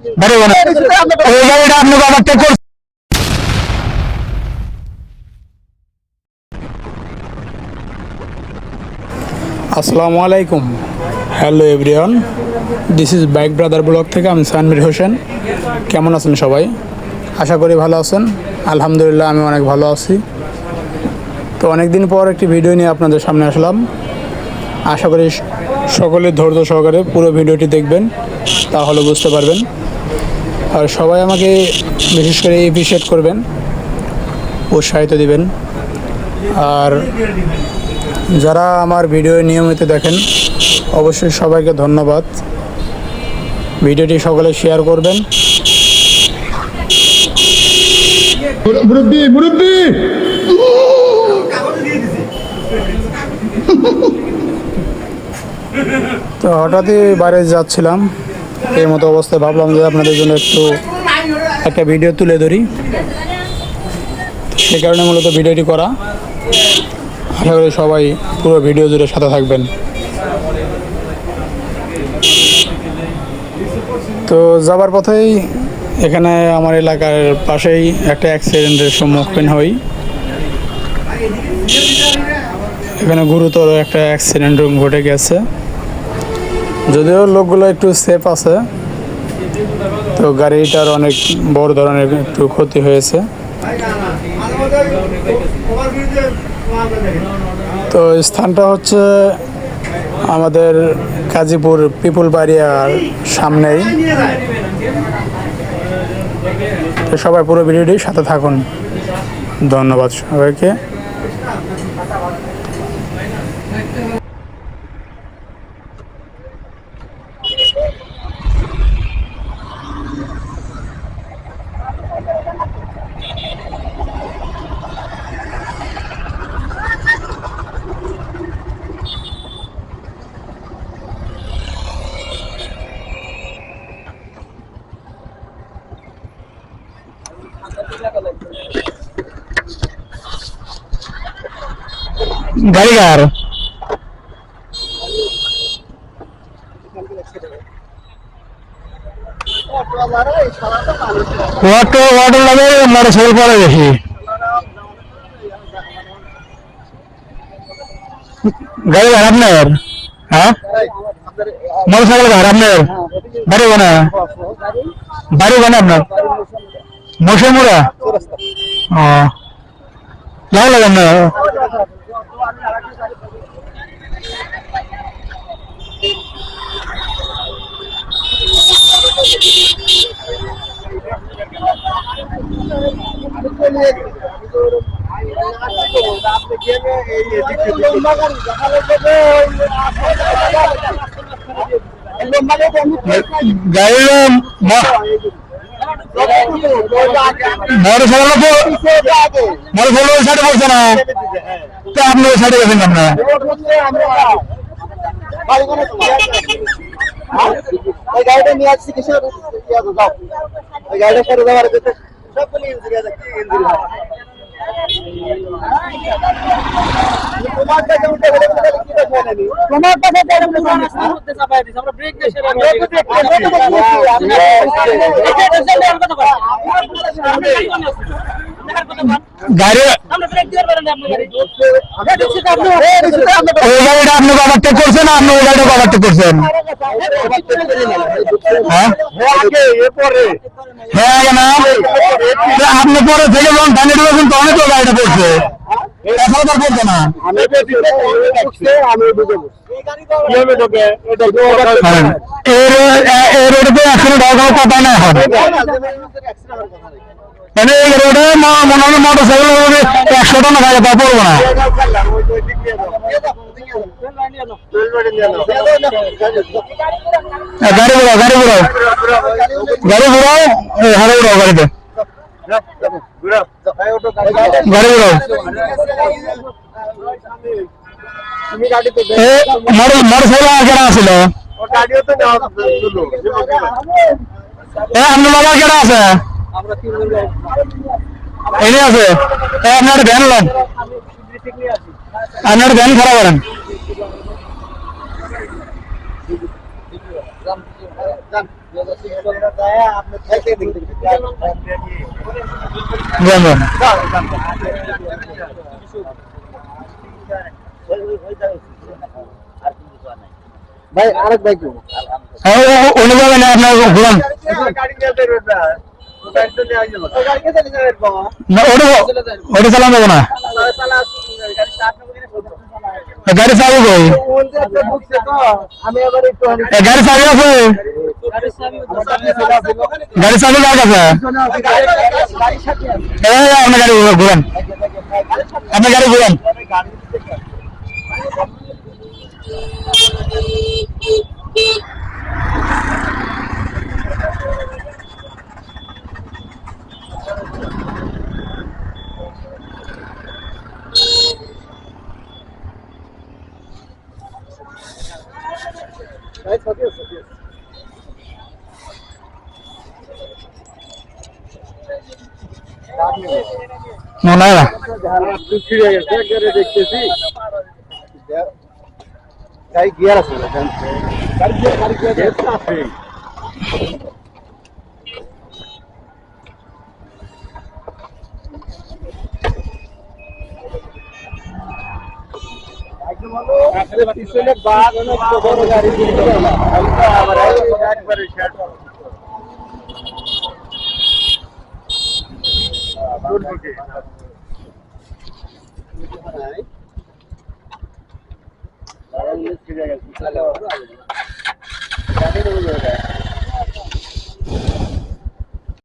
বাড়ি বানা ওই গাড়িটা আপনি ওভারটেক করছেন। আসসালামু আলাইকুম, hello everyone, this is bike brother blog থেকে আমি সানমির হোসেন। কেমন আছেন সবাই? আশা করি ভালো আছেন। আলহামদুলিল্লাহ আমি অনেক ভালো আছি। তো অনেক দিন পর একটি ভিডিও নিয়ে আপনাদের সামনে আসলাম। আশা করি সকলে ধৈর্য সহকারে পুরো ভিডিওটি দেখবেন, তাহলে বুঝতে পারবেন। আর সবাই আমাকে বিশেষ করে অ্যাপ্রিশিয়েট করবেন, উৎসাহিত দিবেন। আর যারা আমার ভিডিও নিয়মিত দেখেন অবশ্যই সবাইকে ধন্যবাদ। ভিডিওটি সকলে শেয়ার করবেন। তো হঠাৎই বাইরে যাচ্ছিলাম, এই মতো অবস্থায় ভাবলাম যে আপনাদের জন্য একটা ভিডিও তুলে ধরি। সে কারণে মূলত ভিডিওটি করা। আশা করি সবাই পুরো ভিডিও জুড়ে সাথে থাকবেন। তো যাবার পথেই এখানে আমার এলাকার পাশেই একটা অ্যাক্সিডেন্টের সম্মুখীন হই। এখানে গুরুতর একটা অ্যাক্সিডেন্ট ঘটে গেছে, যদিও লোকগুলো একটু সেফ আছে। তো গাড়িটার অনেক বড় ধরনের একটু ক্ষতি হয়েছে। তো স্থানটা হচ্ছে আমাদের গাজীপুর পিপুল বাড়িয়ার সামনেই। তো সবাই পুরো ভিডিওটি সাথে থাকুন। ধন্যবাদ সবাইকে। গাড়িঘর অটো লাগে মোটরসাইকেল পড়ে বেশি। গাড়ি ঘর আপনার? হ্যাঁ, মোটরসাইকেল ঘর আপনার? বাড়ি বানা আপনার মশামুরা? ও যাও লাগে আপনার? মোটরসাইকেল সাইডে পড়ছে না তো আপনি ওই সাইডে গেছেন আপনার? গাড়িটা নিয়ে আসছি কিসের গাড়িটা করে দেওয়ার গাড়িটা আপনি ওভারটেক করছেন, আপনি ওই গাড়িটা ওভারটেক করছেন? হ্যাঁ না, আপনি পরে থেকে যখন ধানে ঢুকেছেন তখন তো গাড়িটা পড়ছে, এখন তো পড়ছে না। এর রোডে অ্যাক্সিডেন্ট হওয়ার কোনো কথা না এখন। মানে এই রোডে মনে হয় মোটরসাইকেল 100 টাকা থাকে, তা পড়বো না। গাড়ি ঘোরাও হারে ঘোরাও গাড়িতে গাড়ি ঘোরাও। মোটরসাইকেল কেনা আছিল? আপনার বাবা কেনা আছে? এনে আছে। আপনার ভ্যান লন, আপনার ভ্যান খারাপ করেন। ভাই আরেক ভাই কি উনি যাবেন আপনার ঘুরান না ওটা ওটা চালান যাবো না গাড়ি চাবি কই আমি আবার একটু গাড়ি চাবি আছে গাড়ি চাবি কার কাছে আপনার গাড়ি ঘুরান আপনার গাড়ি ঘুরান মনে হয় না দেখতেছি গাড়ি গিয়ার আছে গাড়ি গিয়ার আছে পিছনে বাঘ অনেক বড় গাড়ি আবার একবারে শেড